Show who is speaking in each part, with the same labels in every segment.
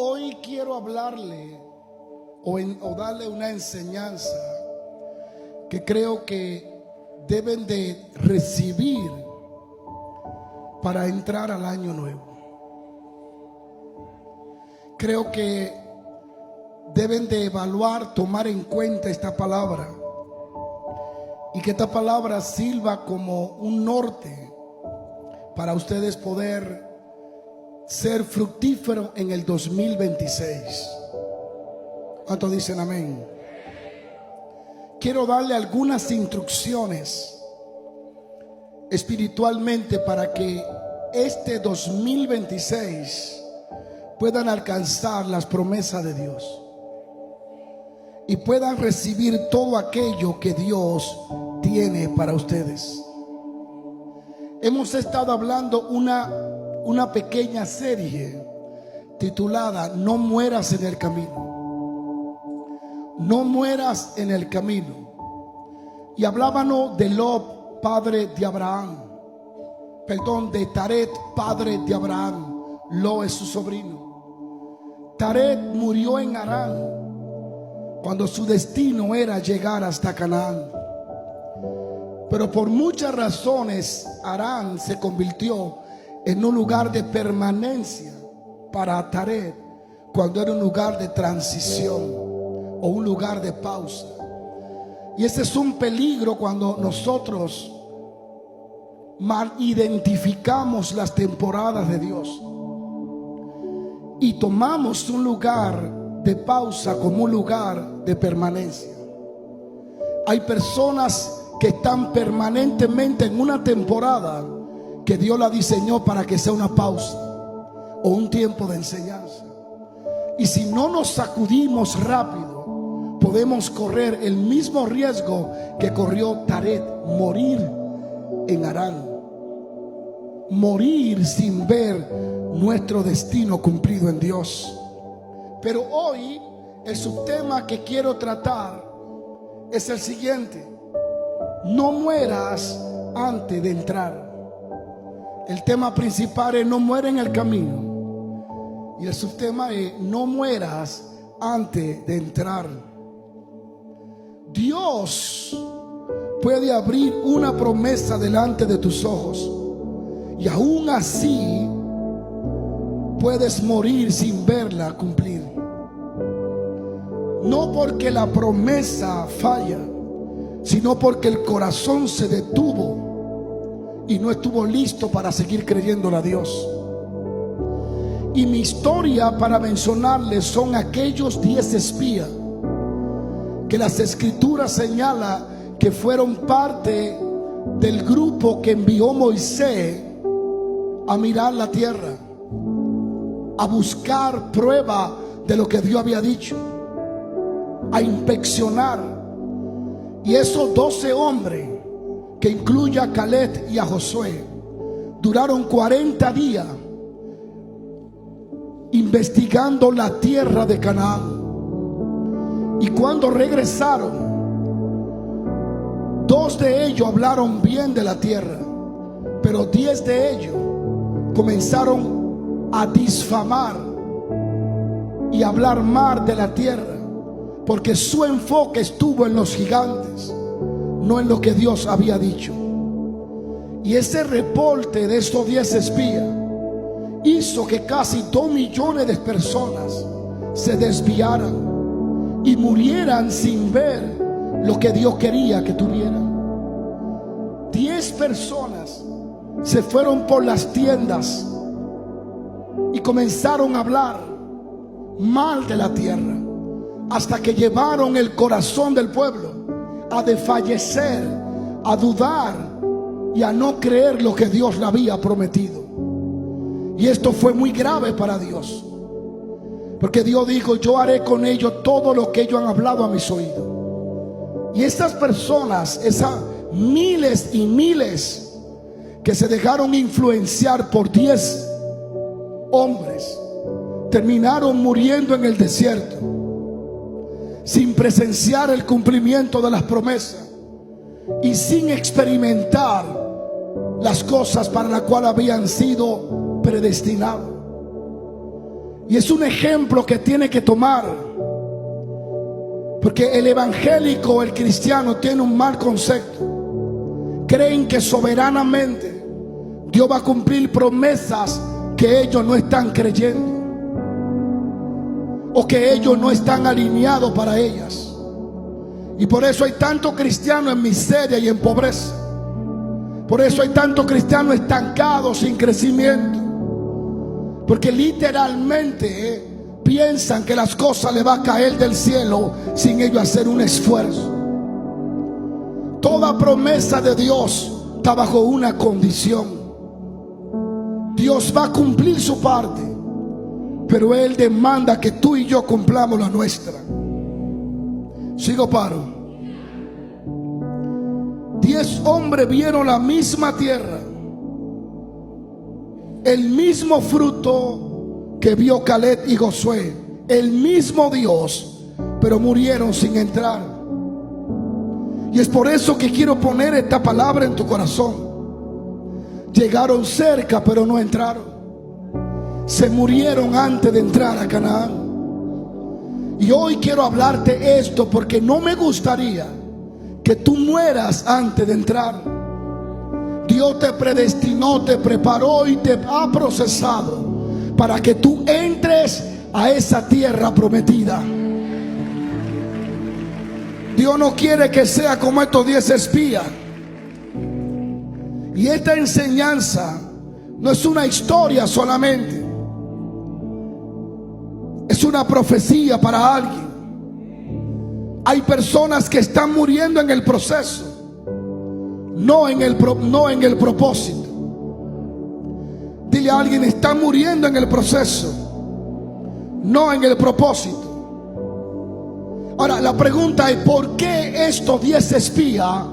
Speaker 1: Hoy quiero hablarle o darle una enseñanza que creo que deben de recibir para entrar al año nuevo. Creo que deben de evaluar, tomar en cuenta esta palabra, y que esta palabra sirva como un norte para ustedes poder ser fructíferos en el 2026. ¿Cuántos dicen amén? Quiero darle algunas instrucciones espiritualmente para que este 2026 puedan alcanzar las promesas de Dios y puedan recibir todo aquello que Dios tiene para ustedes. Hemos estado hablando una pequeña serie titulada No mueras en el camino. No mueras en el camino. Y hablábamos de Lob, padre de Abraham. De Taret, padre de Abraham. Lob es su sobrino. Taret murió en Harán cuando su destino era llegar hasta Canaán. Pero por muchas razones Harán se convirtió en un lugar de permanencia para Taret, cuando era un lugar de transición o un lugar de pausa. Y ese es un peligro cuando nosotros mal identificamos las temporadas de Dios y tomamos un lugar de pausa como un lugar de permanencia. Hay personas que están permanentemente en una temporada que Dios la diseñó para que sea una pausa o un tiempo de enseñanza. Y si no nos sacudimos rápido, podemos correr el mismo riesgo que corrió Taret: morir en Harán, morir sin ver nuestro destino cumplido en Dios. Pero hoy el subtema que quiero tratar es el siguiente: no mueras antes de entrar. El tema principal es no muera en el camino, y el subtema es no mueras antes de entrar. Dios puede abrir una promesa delante de tus ojos, y aún así puedes morir sin verla cumplir. No porque la promesa falla, sino porque el corazón se detuvo y no estuvo listo para seguir creyéndole a Dios. Y mi historia para mencionarles son aquellos 10 espías que las escrituras señalan que fueron parte del grupo que envió Moisés a mirar la tierra, a buscar prueba de lo que Dios había dicho, a inspeccionar. Y esos 12 hombres, que incluye a Caleb y a Josué, duraron 40 días investigando la tierra de Canaán. Y cuando regresaron, 2 de ellos hablaron bien de la tierra, pero 10 de ellos comenzaron a difamar y hablar mal de la tierra, porque su enfoque estuvo en los gigantes, no en lo que Dios había dicho. Y ese reporte de estos 10 espías hizo que casi 2 millones de personas se desviaran y murieran sin ver lo que Dios quería que tuvieran. 10 personas se fueron por las tiendas y comenzaron a hablar mal de la tierra, hasta que llevaron el corazón del pueblo a desfallecer, a dudar y a no creer lo que Dios le había prometido. Y esto fue muy grave para Dios, porque Dios dijo: yo haré con ellos todo lo que ellos han hablado a mis oídos. Y estas personas, esas miles y miles que se dejaron influenciar por 10 hombres, terminaron muriendo en el desierto sin presenciar el cumplimiento de las promesas y sin experimentar las cosas para las cuales habían sido predestinados. Y es un ejemplo que tiene que tomar, porque el evangélico, el cristiano, tiene un mal concepto. Creen que soberanamente Dios va a cumplir promesas que ellos no están creyendo, o que ellos no están alineados para ellas. Y por eso hay tanto cristiano en miseria y en pobreza. Por eso hay tanto cristiano estancado, sin crecimiento. Porque literalmente piensan que las cosas le van a caer del cielo sin ellos hacer un esfuerzo. Toda promesa de Dios está bajo una condición. Dios va a cumplir su parte, pero Él demanda que tú y yo cumplamos la nuestra. Sigo, paro. 10 hombres vieron la misma tierra, el mismo fruto que vio Caleb y Josué, el mismo Dios, pero murieron sin entrar. Y es por eso que quiero poner esta palabra en tu corazón. Llegaron cerca, pero no entraron. Se murieron antes de entrar a Canaán. Y hoy quiero hablarte esto, porque no me gustaría que tú mueras antes de entrar. Dios te predestinó, te preparó y te ha procesado para que tú entres a esa tierra prometida. Dios no quiere que sea como estos 10 espías. Y esta enseñanza no es una historia solamente, es una profecía para alguien. Hay personas que están muriendo en el proceso, no en el propósito. Dile a alguien: está muriendo en el proceso, no en el propósito. Ahora la pregunta es: ¿por qué estos 10 espías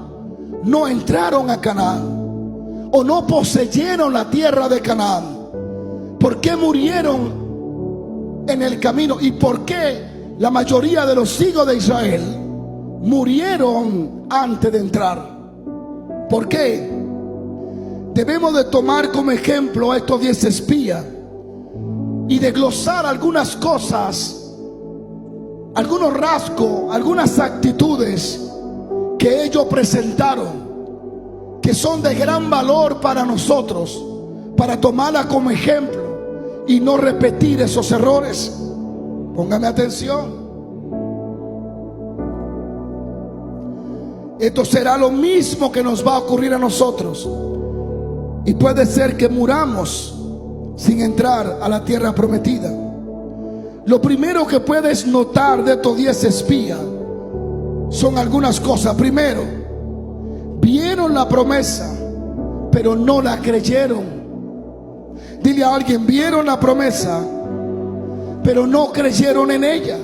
Speaker 1: no entraron a Canaán o no poseyeron la tierra de Canaán? ¿Por qué murieron en el camino? ¿Y por qué la mayoría de los hijos de Israel murieron antes de entrar? ¿Por qué? Debemos de tomar como ejemplo a estos 10 espías y desglosar algunas cosas, algunos rasgos, algunas actitudes que ellos presentaron, que son de gran valor para nosotros, para tomarla como ejemplo y no repetir esos errores. Póngame atención. Esto será lo mismo que nos va a ocurrir a nosotros. Y puede ser que muramos sin entrar a la tierra prometida. Lo primero que puedes notar de estos 10 espías son algunas cosas. Primero, vieron la promesa, pero no la creyeron. Dile a alguien: vieron la promesa, pero no creyeron en ella.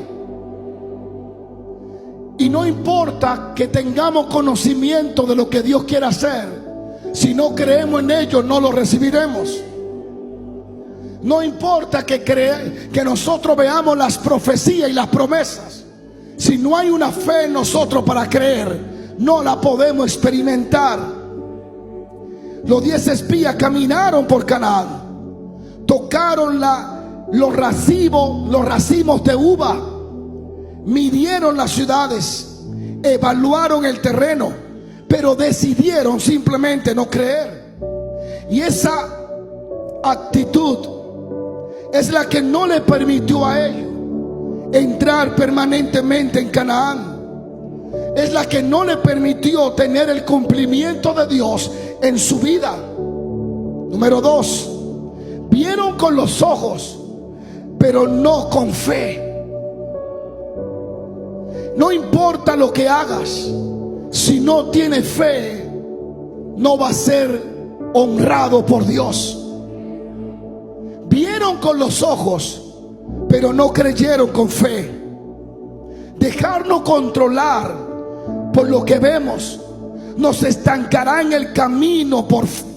Speaker 1: Y no importa que tengamos conocimiento de lo que Dios quiere hacer, si no creemos en ello, no lo recibiremos. No importa que nosotros veamos las profecías y las promesas, si no hay una fe en nosotros para creer, no la podemos experimentar. Los 10 espías caminaron por Canaán, tocaron los racimos de uva, midieron las ciudades, evaluaron el terreno, pero decidieron simplemente no creer. Y esa actitud es la que no le permitió a ellos entrar permanentemente en Canaán. Es la que no le permitió tener el cumplimiento de Dios en su vida. Número 2, vieron con los ojos, pero no con fe. No importa lo que hagas, si no tienes fe, no va a ser honrado por Dios. Vieron con los ojos, pero no creyeron con fe. Dejarnos controlar por lo que vemos nos estancará en el camino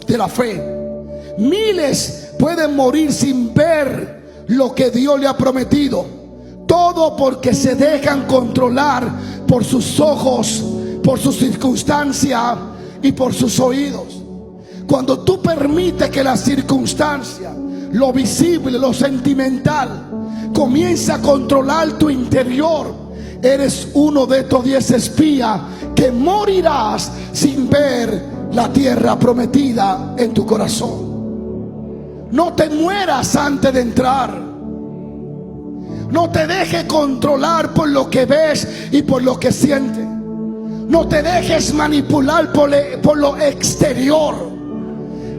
Speaker 1: de la fe. Miles pueden morir sin ver lo que Dios le ha prometido. Todo porque se dejan controlar por sus ojos, por sus circunstancias y por sus oídos. Cuando tú permites que la circunstancia, lo visible, lo sentimental, comienza a controlar tu interior, eres uno de estos 10 espías que morirás sin ver la tierra prometida en tu corazón. No te mueras antes de entrar. No te dejes controlar por lo que ves y por lo que sientes. No te dejes manipular por lo exterior.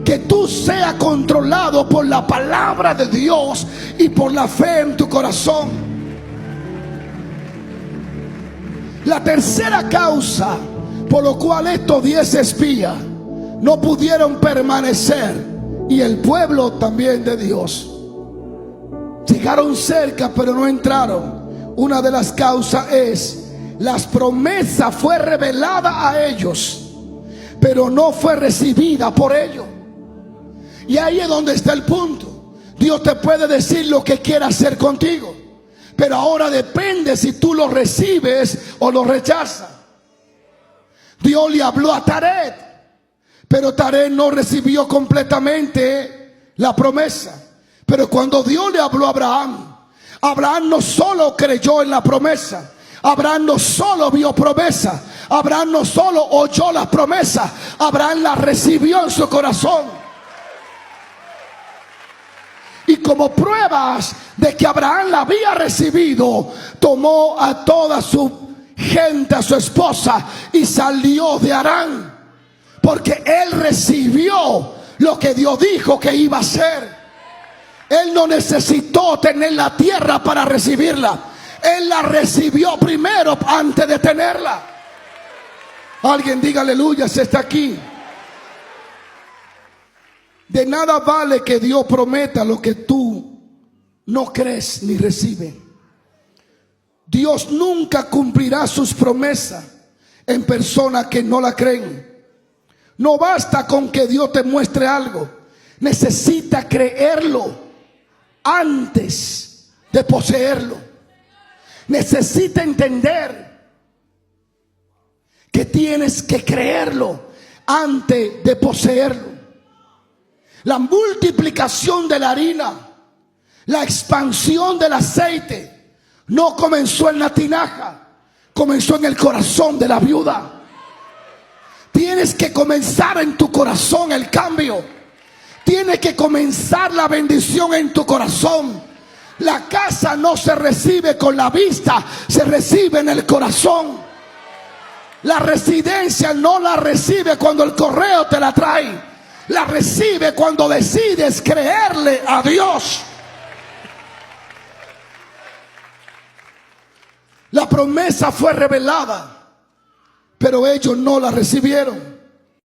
Speaker 1: Que tú seas controlado por la palabra de Dios y por la fe en tu corazón. La tercera causa por lo cual estos 10 espías no pudieron permanecer, y el pueblo también de Dios, llegaron cerca pero no entraron. Una de las causas es: las promesas fue revelada a ellos, pero no fue recibida por ellos. Y ahí es donde está el punto. Dios te puede decir lo que quiere hacer contigo, pero ahora depende si tú lo recibes o lo rechazas. Dios le habló a Taré, pero Taré no recibió completamente la promesa. Pero cuando Dios le habló a Abraham, Abraham no solo creyó en la promesa, Abraham no solo vio promesa, Abraham no solo oyó la promesa, Abraham la recibió en su corazón. Y como pruebas de que Abraham la había recibido, tomó a toda su gente, a su esposa, y salió de Harán, porque él recibió lo que Dios dijo que iba a hacer. Él no necesitó tener la tierra para recibirla. Él la recibió primero antes de tenerla. Alguien diga aleluya si está aquí. De nada vale que Dios prometa lo que tú no crees ni recibes. Dios nunca cumplirá sus promesas en personas que no la creen. No basta con que Dios te muestre algo. Necesita creerlo antes de poseerlo. Necesita entender que tienes que creerlo antes de poseerlo. La multiplicación de la harina, la expansión del aceite, no comenzó en la tinaja, comenzó en el corazón de la viuda. Tienes que comenzar en tu corazón el cambio. Tiene que comenzar la bendición en tu corazón. La casa no se recibe con la vista, se recibe en el corazón. La residencia no la recibe cuando el correo te la trae. La recibe cuando decides creerle a Dios. La promesa fue revelada, pero ellos no la recibieron.